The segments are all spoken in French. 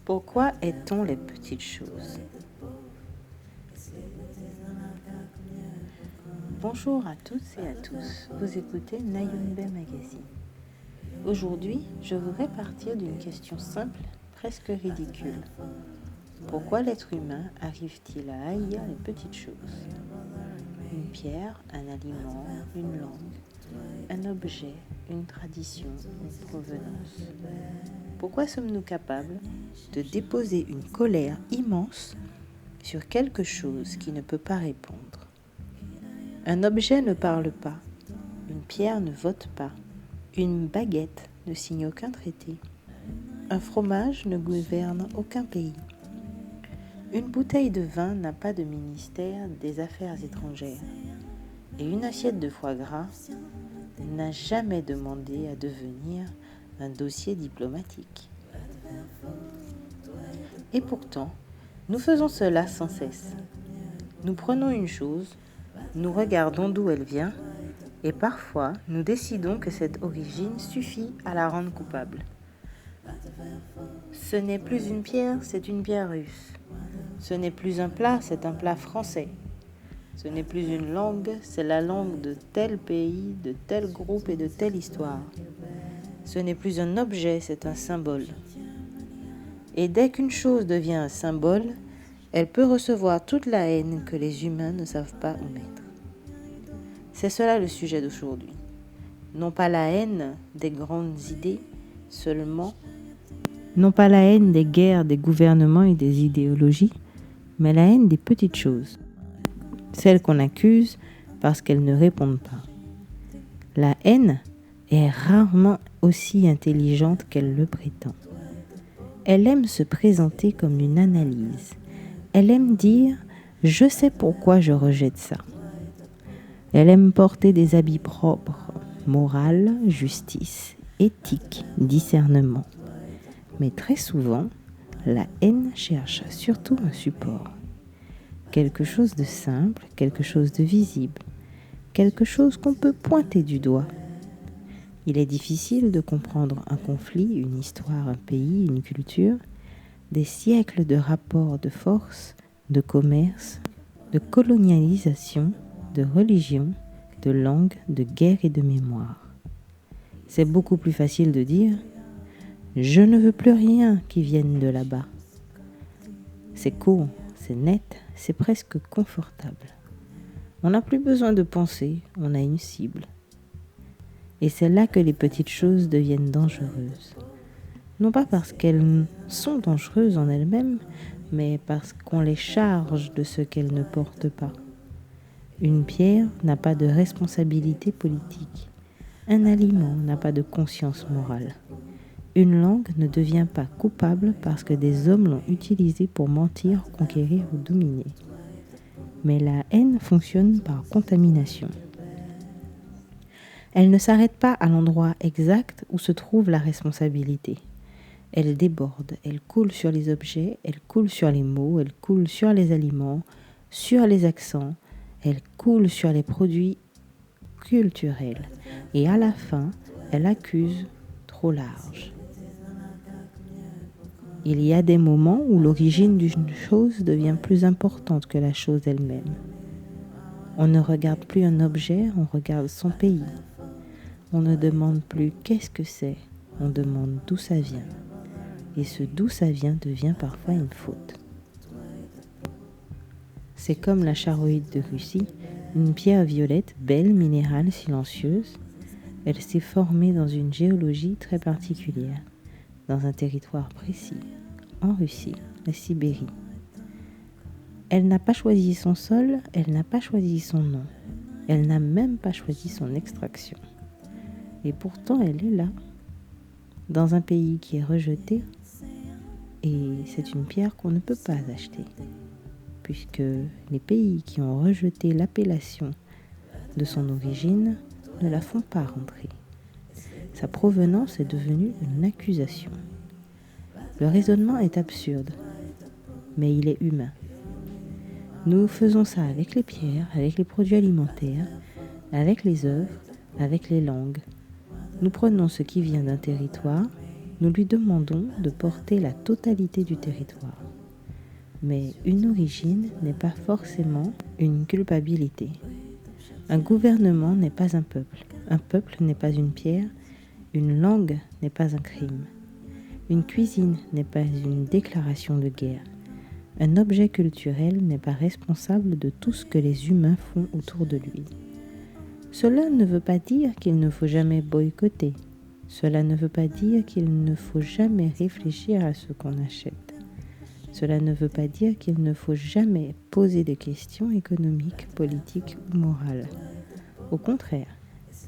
Pourquoi est-on les petites choses? Bonjour à toutes et à tous, vous écoutez Nayunbe Magazine. Aujourd'hui, je voudrais partir d'une question simple, presque ridicule. Pourquoi l'être humain arrive-t-il à haïr les petites choses? Une pierre, un aliment, une langue, un objet, une tradition, une provenance. Pourquoi sommes-nous capables de déposer une colère immense sur quelque chose qui ne peut pas répondre? Un objet ne parle pas, une pierre ne vote pas, une baguette ne signe aucun traité, un fromage ne gouverne aucun pays. Une bouteille de vin n'a pas de ministère des Affaires étrangères et une assiette de foie gras n'a jamais demandé à devenir un dossier diplomatique. Et pourtant, nous faisons cela sans cesse. Nous prenons une chose, nous regardons d'où elle vient et parfois nous décidons que cette origine suffit à la rendre coupable. Ce n'est plus une pierre, c'est une pierre russe. Ce n'est plus un plat, c'est un plat français. Ce n'est plus une langue, c'est la langue de tel pays, de tel groupe et de telle histoire. Ce n'est plus un objet, c'est un symbole. Et dès qu'une chose devient un symbole, elle peut recevoir toute la haine que les humains ne savent pas où mettre. C'est cela le sujet d'aujourd'hui. Non pas la haine des grandes idées seulement, non pas la haine des guerres, des gouvernements et des idéologies, mais la haine des petites choses. Celles qu'on accuse parce qu'elles ne répondent pas. La haine est rarement aussi intelligente qu'elle le prétend. Elle aime se présenter comme une analyse. Elle aime dire « je sais pourquoi je rejette ça ». Elle aime porter des habits propres, morale, justice, éthique, discernement. Mais très souvent, la haine cherche surtout un support. Quelque chose de simple, quelque chose de visible, quelque chose qu'on peut pointer du doigt. Il est difficile de comprendre un conflit, une histoire, un pays, une culture, des siècles de rapports de force, de commerce, de colonialisation, de religion, de langue, de guerre et de mémoire. C'est beaucoup plus facile de dire « je ne veux plus rien qui vienne de là-bas ». C'est court, c'est net, c'est presque confortable. On n'a plus besoin de penser, on a une cible. Et c'est là que les petites choses deviennent dangereuses. Non pas parce qu'elles sont dangereuses en elles-mêmes, mais parce qu'on les charge de ce qu'elles ne portent pas. Une pierre n'a pas de responsabilité politique. Un aliment n'a pas de conscience morale. Une langue ne devient pas coupable parce que des hommes l'ont utilisée pour mentir, conquérir ou dominer. Mais la haine fonctionne par contamination. Elle ne s'arrête pas à l'endroit exact où se trouve la responsabilité. Elle déborde, elle coule sur les objets, elle coule sur les mots, elle coule sur les aliments, sur les accents, elle coule sur les produits culturels. Et à la fin, elle accuse trop large. Il y a des moments où l'origine d'une chose devient plus importante que la chose elle-même. On ne regarde plus un objet, on regarde son pays. On ne demande plus qu'est-ce que c'est, on demande d'où ça vient. Et ce d'où ça vient devient parfois une faute. C'est comme la charoïde de Russie, une pierre violette, belle, minérale, silencieuse. Elle s'est formée dans une géologie très particulière, dans un territoire précis, en Russie, la Sibérie. Elle n'a pas choisi son sol, elle n'a pas choisi son nom, elle n'a même pas choisi son extraction. Et pourtant, elle est là, dans un pays qui est rejeté, et c'est une pierre qu'on ne peut pas acheter, puisque les pays qui ont rejeté l'appellation de son origine ne la font pas rentrer. Sa provenance est devenue une accusation. Le raisonnement est absurde, mais il est humain. Nous faisons ça avec les pierres, avec les produits alimentaires, avec les œuvres, avec les langues. Nous prenons ce qui vient d'un territoire, nous lui demandons de porter la totalité du territoire. Mais une origine n'est pas forcément une culpabilité. Un gouvernement n'est pas un peuple n'est pas une pierre, une langue n'est pas un crime. Une cuisine n'est pas une déclaration de guerre. Un objet culturel n'est pas responsable de tout ce que les humains font autour de lui. Cela ne veut pas dire qu'il ne faut jamais boycotter. Cela ne veut pas dire qu'il ne faut jamais réfléchir à ce qu'on achète. Cela ne veut pas dire qu'il ne faut jamais poser de questions économiques, politiques ou morales. Au contraire,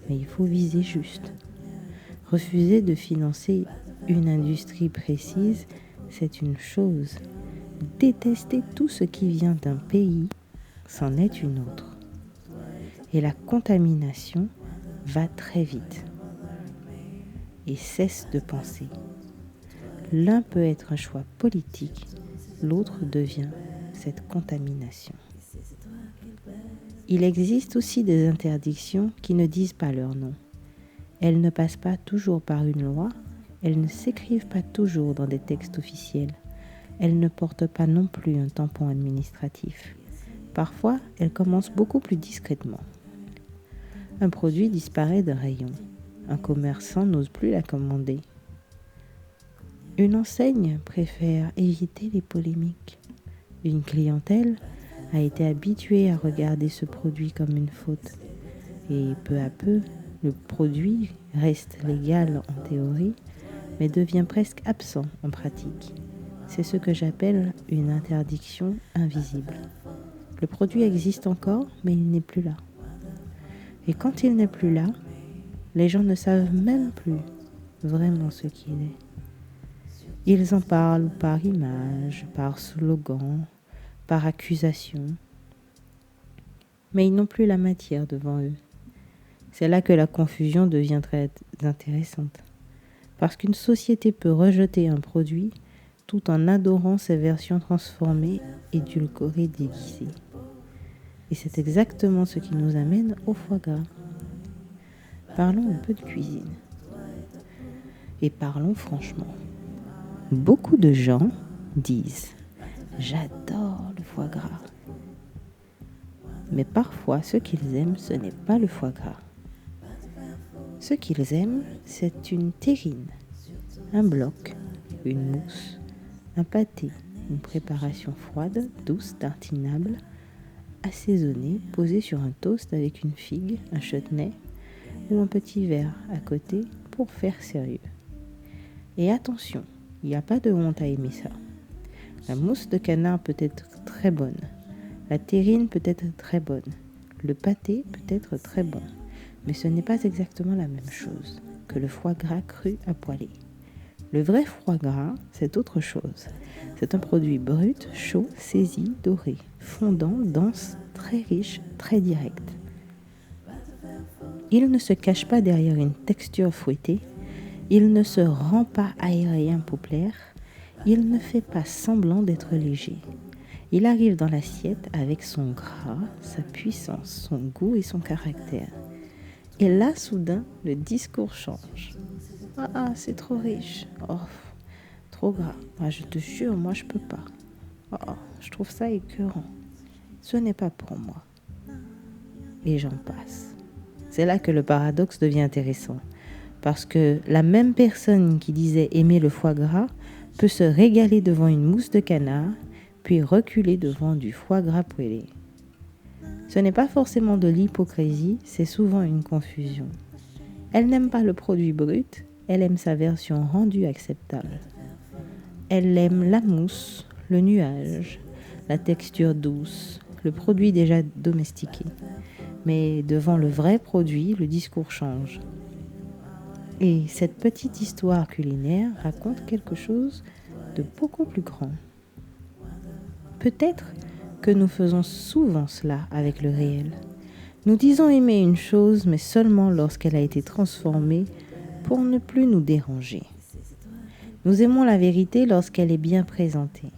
mais il faut viser juste. Refuser de financer une industrie précise, c'est une chose. Détester tout ce qui vient d'un pays, c'en est une autre. Et la contamination va très vite. Et cesse de penser. L'un peut être un choix politique, l'autre devient cette contamination. Il existe aussi des interdictions qui ne disent pas leur nom. Elles ne passent pas toujours par une loi, elles ne s'écrivent pas toujours dans des textes officiels, elles ne portent pas non plus un tampon administratif. Parfois, elles commencent beaucoup plus discrètement. Un produit disparaît d'un rayon. Un commerçant n'ose plus la commander. Une enseigne préfère éviter les polémiques. Une clientèle a été habituée à regarder ce produit comme une faute. Et peu à peu, le produit reste légal en théorie, mais devient presque absent en pratique. C'est ce que j'appelle une interdiction invisible. Le produit existe encore, mais il n'est plus là. Et quand il n'est plus là, les gens ne savent même plus vraiment ce qu'il est. Ils en parlent par image, par slogan, par accusation, mais ils n'ont plus la matière devant eux. C'est là que la confusion devient très intéressante, parce qu'une société peut rejeter un produit tout en adorant ses versions transformées, édulcorées, déguisées. Et c'est exactement ce qui nous amène au foie gras. Parlons un peu de cuisine. Et parlons franchement. Beaucoup de gens disent « J'adore le foie gras ». Mais parfois, ce qu'ils aiment, ce n'est pas le foie gras. Ce qu'ils aiment, c'est une terrine, un bloc, une mousse, un pâté, une préparation froide, douce, tartinable, assaisonnée, posée sur un toast avec une figue, un chutney ou un petit verre à côté pour faire sérieux. Et attention, il n'y a pas de honte à aimer ça. La mousse de canard peut être très bonne. La terrine peut être très bonne. Le pâté peut être très bon. Mais ce n'est pas exactement la même chose que le foie gras cru à poêler. Le vrai foie gras, c'est autre chose. C'est un produit brut, chaud, saisi, doré, fondant, dense, très riche, très direct. Il ne se cache pas derrière une texture fouettée. Il ne se rend pas aérien pour plaire. Il ne fait pas semblant d'être léger. Il arrive dans l'assiette avec son gras, sa puissance, son goût et son caractère. Et là, soudain, le discours change. « Ah, c'est trop riche. Oh, trop gras. Ah, je te jure, moi, je peux pas. Oh, je trouve ça écœurant. Ce n'est pas pour moi. » Et j'en passe. C'est là que le paradoxe devient intéressant. Parce que la même personne qui disait aimer le foie gras peut se régaler devant une mousse de canard, puis reculer devant du foie gras poêlé. Ce n'est pas forcément de l'hypocrisie, c'est souvent une confusion. Elle n'aime pas le produit brut, elle aime sa version rendue acceptable. Elle aime la mousse, le nuage, la texture douce, le produit déjà domestiqué. Mais devant le vrai produit, le discours change. Et cette petite histoire culinaire raconte quelque chose de beaucoup plus grand. Peut-être que nous faisons souvent cela avec le réel. Nous disons aimer une chose, mais seulement lorsqu'elle a été transformée pour ne plus nous déranger. Nous aimons la vérité lorsqu'elle est bien présentée.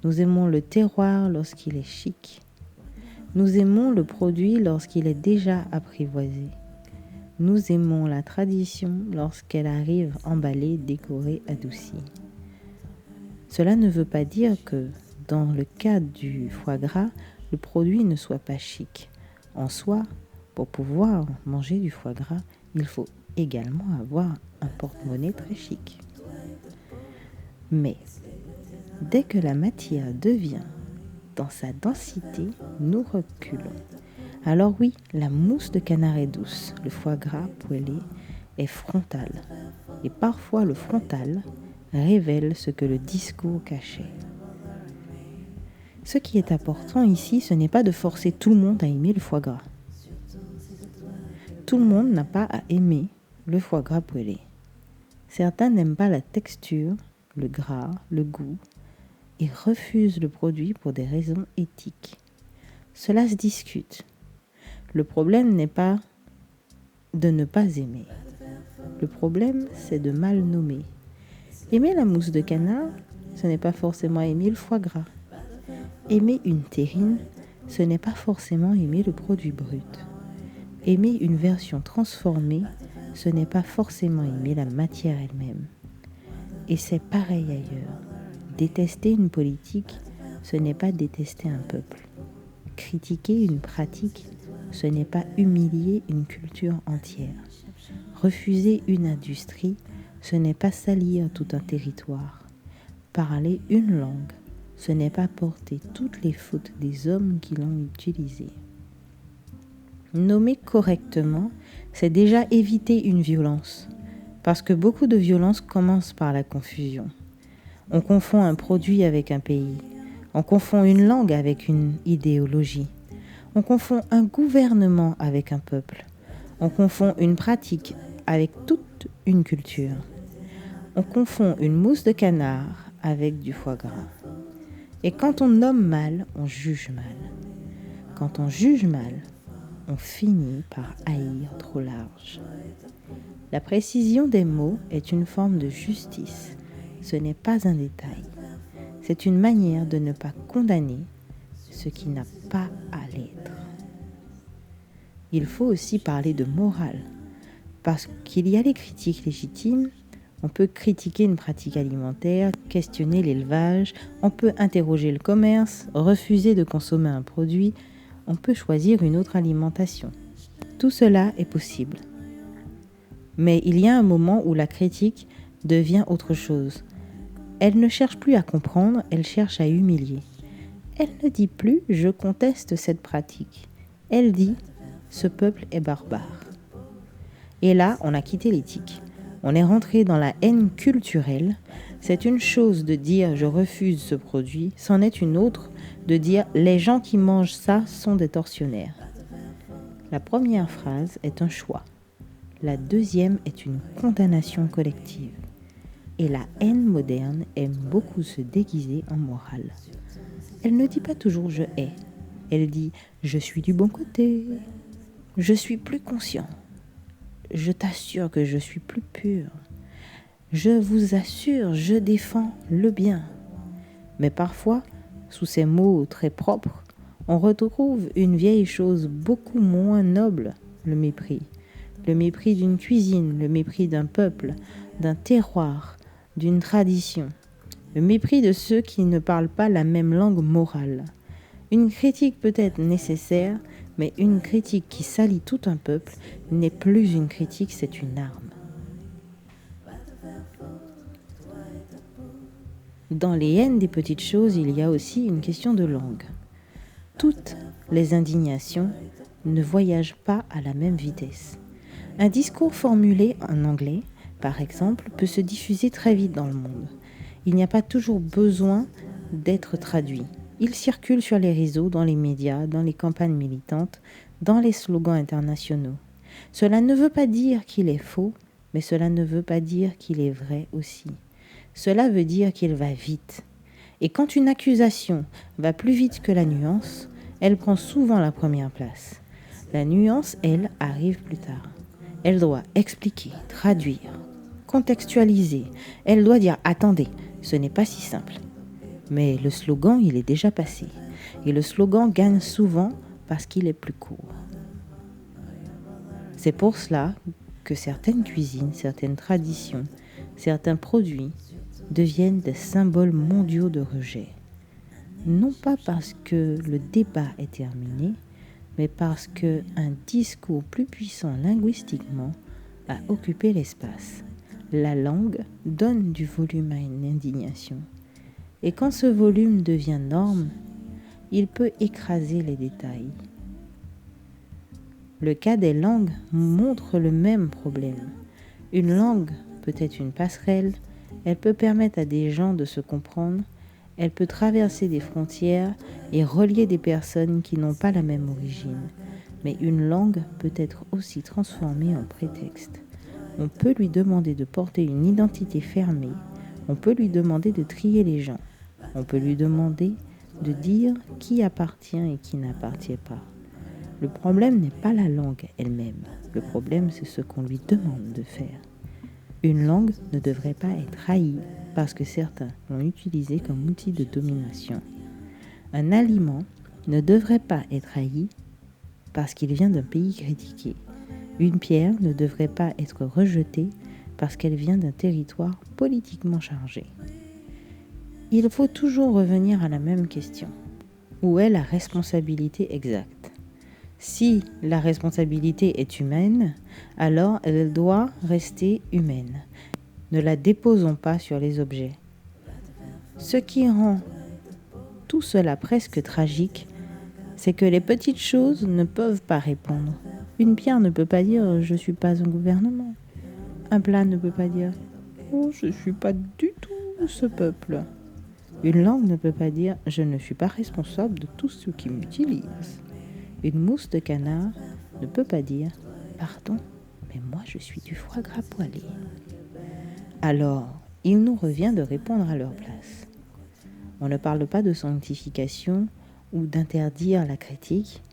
Nous aimons le terroir lorsqu'il est chic. Nous aimons le produit lorsqu'il est déjà apprivoisé. Nous aimons la tradition lorsqu'elle arrive emballée, décorée, adoucie. Cela ne veut pas dire que, dans le cas du foie gras, le produit ne soit pas chic. En soi, pour pouvoir manger du foie gras, il faut également avoir un porte-monnaie très chic. Mais, dès que la matière devient dans sa densité, nous reculons. Alors oui, la mousse de canard est douce, le foie gras poêlé est frontal. Et parfois le frontal révèle ce que le discours cachait. Ce qui est important ici, ce n'est pas de forcer tout le monde à aimer le foie gras. Tout le monde n'a pas à aimer le foie gras poêlé. Certains n'aiment pas la texture, le gras, le goût, et refusent le produit pour des raisons éthiques. Cela se discute. Le problème n'est pas de ne pas aimer. Le problème, c'est de mal nommer. Aimer la mousse de canard, ce n'est pas forcément aimer le foie gras. Aimer une terrine, ce n'est pas forcément aimer le produit brut. Aimer une version transformée, ce n'est pas forcément aimer la matière elle-même. Et c'est pareil ailleurs. Détester une politique, ce n'est pas détester un peuple. Critiquer une pratique, ce n'est pas humilier une culture entière. Refuser une industrie, ce n'est pas salir tout un territoire. Parler une langue, ce n'est pas porter toutes les fautes des hommes qui l'ont utilisée. Nommer correctement, c'est déjà éviter une violence, parce que beaucoup de violences commencent par la confusion. On confond un produit avec un pays, on confond une langue avec une idéologie, on confond un gouvernement avec un peuple, on confond une pratique avec toute une culture. On confond une mousse de canard avec du foie gras. Et quand on nomme mal, on juge mal. Quand on juge mal, on finit par haïr trop large. La précision des mots est une forme de justice. Ce n'est pas un détail. C'est une manière de ne pas condamner ce qui n'a pas à l'être. Il faut aussi parler de morale, parce qu'il y a les critiques légitimes. On peut critiquer une pratique alimentaire, questionner l'élevage, on peut interroger le commerce, refuser de consommer un produit, on peut choisir une autre alimentation. Tout cela est possible. Mais il y a un moment où la critique devient autre chose. Elle ne cherche plus à comprendre, elle cherche à humilier. Elle ne dit plus « je conteste cette pratique ». Elle dit « ce peuple est barbare ». Et là, on a quitté l'éthique. On est rentré dans la haine culturelle. C'est une chose de dire « je refuse ce produit », c'en est une autre de dire « les gens qui mangent ça sont des tortionnaires ». La première phrase est un choix. La deuxième est une condamnation collective. Et la haine moderne aime beaucoup se déguiser en morale. Elle ne dit pas toujours « je hais ». Elle dit « je suis du bon côté »,« je suis plus conscient ». Je t'assure que je suis plus pur. Je vous assure, je défends le bien. Mais parfois, sous ces mots très propres, on retrouve une vieille chose beaucoup moins noble, le mépris. Le mépris d'une cuisine, le mépris d'un peuple, d'un terroir, d'une tradition. Le mépris de ceux qui ne parlent pas la même langue morale. Une critique peut être nécessaire, mais une critique qui salit tout un peuple n'est plus une critique, c'est une arme. Dans les haines des petites choses, il y a aussi une question de langue. Toutes les indignations ne voyagent pas à la même vitesse. Un discours formulé en anglais, par exemple, peut se diffuser très vite dans le monde. Il n'y a pas toujours besoin d'être traduit. Il circule sur les réseaux, dans les médias, dans les campagnes militantes, dans les slogans internationaux. Cela ne veut pas dire qu'il est faux, mais cela ne veut pas dire qu'il est vrai aussi. Cela veut dire qu'il va vite. Et quand une accusation va plus vite que la nuance, elle prend souvent la première place. La nuance, elle, arrive plus tard. Elle doit expliquer, traduire, contextualiser. Elle doit dire « Attendez, ce n'est pas si simple ». Mais le slogan, il est déjà passé. Et le slogan gagne souvent parce qu'il est plus court. C'est pour cela que certaines cuisines, certaines traditions, certains produits deviennent des symboles mondiaux de rejet. Non pas parce que le débat est terminé, mais parce qu'un discours plus puissant linguistiquement a occupé l'espace. La langue donne du volume à une indignation. Et quand ce volume devient norme, il peut écraser les détails. Le cas des langues montre le même problème. Une langue peut être une passerelle, elle peut permettre à des gens de se comprendre, elle peut traverser des frontières et relier des personnes qui n'ont pas la même origine. Mais une langue peut être aussi transformée en prétexte. On peut lui demander de porter une identité fermée, on peut lui demander de trier les gens, on peut lui demander de dire qui appartient et qui n'appartient pas. Le problème n'est pas la langue elle-même, le problème c'est ce qu'on lui demande de faire. Une langue ne devrait pas être haïe parce que certains l'ont utilisée comme outil de domination. Un aliment ne devrait pas être haï parce qu'il vient d'un pays critiqué. Une pierre ne devrait pas être rejetée parce qu'elle vient d'un territoire politiquement chargé. Il faut toujours revenir à la même question. Où est la responsabilité exacte ? Si la responsabilité est humaine, alors elle doit rester humaine. Ne la déposons pas sur les objets. Ce qui rend tout cela presque tragique, c'est que les petites choses ne peuvent pas répondre. Une pierre ne peut pas dire « je ne suis pas un gouvernement ». Un plat ne peut pas dire « oh, je ne suis pas du tout ce peuple ». Une langue ne peut pas dire « je ne suis pas responsable de tout ce qui m'utilise ». Une mousse de canard ne peut pas dire « pardon, mais moi je suis du foie gras poêlé ». Alors, il nous revient de répondre à leur place. On ne parle pas de sanctification ou d'interdire la critique,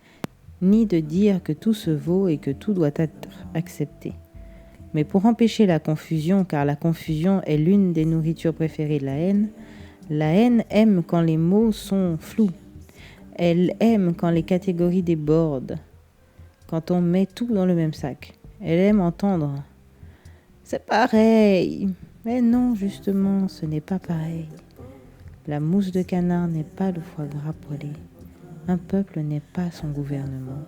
ni de dire que tout se vaut et que tout doit être accepté. Mais pour empêcher la confusion, car la confusion est l'une des nourritures préférées de la haine aime quand les mots sont flous. Elle aime quand les catégories débordent, quand on met tout dans le même sac. Elle aime entendre « c'est pareil ». Mais non, justement, ce n'est pas pareil. La mousse de canard n'est pas le foie gras poêlé. Un peuple n'est pas son gouvernement.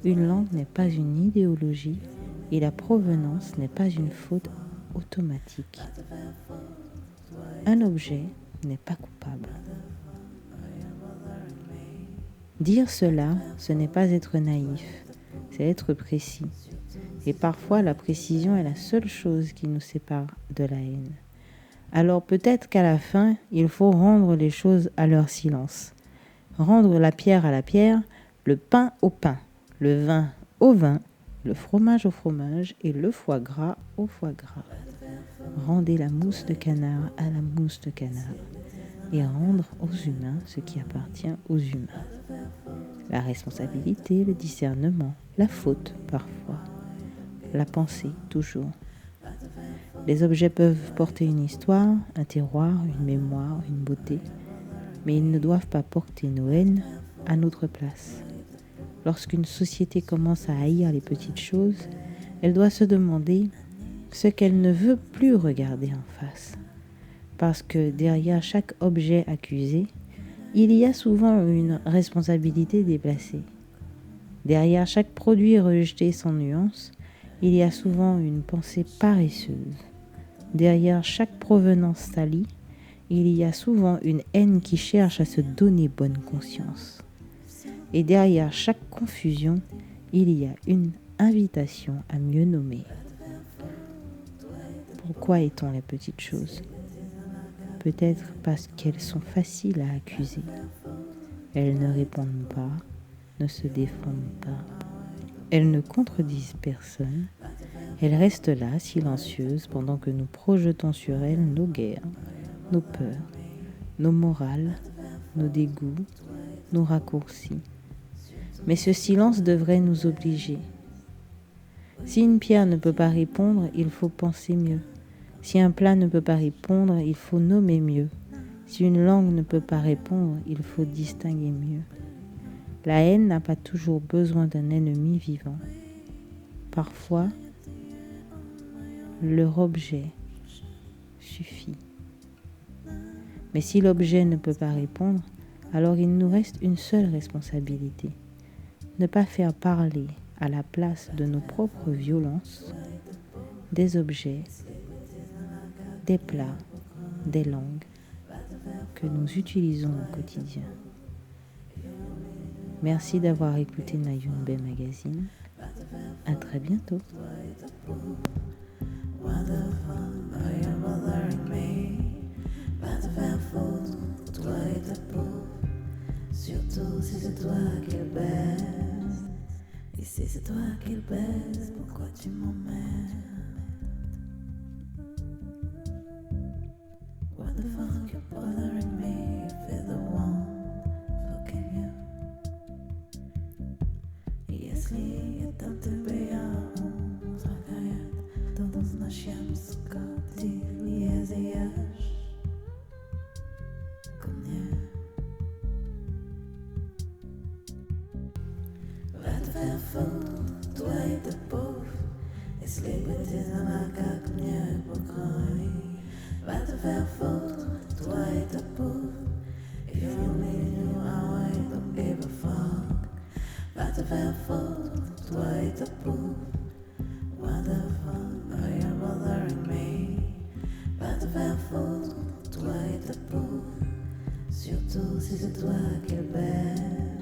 Une langue n'est pas une idéologie et la provenance n'est pas une faute automatique. Un objet n'est pas coupable. Dire cela, ce n'est pas être naïf, c'est être précis. Et parfois, la précision est la seule chose qui nous sépare de la haine. Alors peut-être qu'à la fin, il faut rendre les choses à leur silence. Rendre la pierre à la pierre, le pain au pain, le vin au vin, le fromage au fromage et le foie gras au foie gras. Rendez la mousse de canard à la mousse de canard et rendre aux humains ce qui appartient aux humains. La responsabilité, le discernement, la faute parfois, la pensée toujours. Les objets peuvent porter une histoire, un terroir, une mémoire, une beauté, mais ils ne doivent pas porter nos haines à notre place. Lorsqu'une société commence à haïr les petites choses, elle doit se demander ce qu'elle ne veut plus regarder en face. Parce que derrière chaque objet accusé, il y a souvent une responsabilité déplacée. Derrière chaque produit rejeté sans nuance, il y a souvent une pensée paresseuse. Derrière chaque provenance salie, il y a souvent une haine qui cherche à se donner bonne conscience. Et derrière chaque confusion, il y a une invitation à mieux nommer. Pourquoi est-on les petites choses ? Peut-être parce qu'elles sont faciles à accuser. Elles ne répondent pas, ne se défendent pas. Elles ne contredisent personne. Elles restent là, silencieuses, pendant que nous projetons sur elles nos guerres, nos peurs, nos morales, nos dégoûts, nos raccourcis. Mais ce silence devrait nous obliger. Si une pierre ne peut pas répondre, il faut penser mieux. Si un plat ne peut pas répondre, il faut nommer mieux. Si une langue ne peut pas répondre, il faut distinguer mieux. La haine n'a pas toujours besoin d'un ennemi vivant. Parfois, leur objet suffit. Mais si l'objet ne peut pas répondre, alors il nous reste une seule responsabilité. Ne pas faire parler à la place de nos propres violences des objets, des plats, des langues que nous utilisons au quotidien. Merci d'avoir écouté Nayunbe Magazine. À très bientôt. Surtout si c'est toi qu'elle baise. Et si c'est toi qu'elle baise, pourquoi tu m'emmènes? What the fuck you're bothering me if you're the one fucking you? Если это тебе я узлагает, todos nascemos cati liesias. Ко мне. Va te faire foutre, toi et ta pauvre. Если бы ты знала, как мне покой. Va te faire foutre, toi et ta pauvre. If you only knew how I don't give a fuck. Va te faire foutre, toi et ta pauvre. What the fuck are you bothering me? Va te faire foutre, toi et ta pauvre. Surtout si c'est toi qu'elle baise.